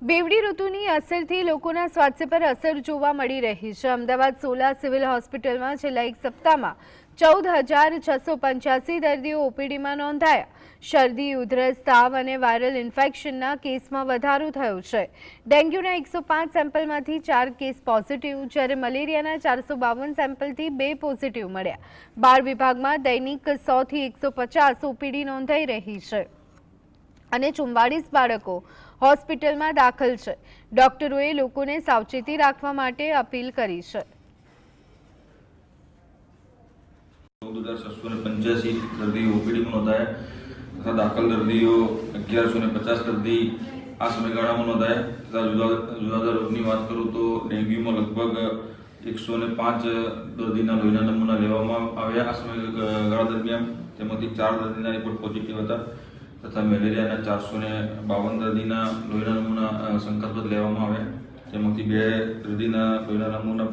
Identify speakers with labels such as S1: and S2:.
S1: બેવડી ઋતુની અસરથી લોકોના સ્વાસ્થ્ય પર અસર જોવા મળી રહી છે। અમદાવાદ સોલા સિવિલ હોસ્પિટલમાં છેલ્લા એક સપ્તાહમાં 14,685 દર્દીઓ ઓપીડીમાં નોંધાયા। શરદી, ઉધરસ, તાવ અને વાયરલ ઇન્ફેક્શનના કેસમાં વધારો થયો છે। ડેન્ગ્યુના 105 સેમ્પલમાંથી 4 કેસ પોઝિટિવ, જ્યારે મલેરિયાના 452 સેમ્પલથી 2 પોઝિટિવ મળ્યા। બાળ વિભાગમાં દૈનિક 100 થી 150 ઓપીડી નોંધાઈ રહી છે અને 44 બાળકો હોસ્પિટલમાં દાખલ છે। ડોક્ટરોએ લોકોને સાવચેતી રાખવા માટે અપીલ કરી છે।
S2: 14,685 દર્દીઓ ઓપીડીમાં નોંધાયા તથા દાખલ દર્દીઓ 1150 દર્દી આ સમયગાળામાં નોંધાયા તથા જુદા જુદા રોગની વાત કરું તો ડેન્ગ્યુમાં લગભગ 105 દર્દીના લોહીના નમૂના લેવામાં આવ્યા આ સમયગાળા દરમિયાન, તેમાંથી 4 દર્દીના રિપોર્ટ પોઝિટિવ હતા તથા મેલેરિયાના 452 દર્દીના લોહીના નમૂના શંકાસ્પદ લેવામાં આવ્યા, તેમાંથી 2 દર્દીના લોહીના નમૂના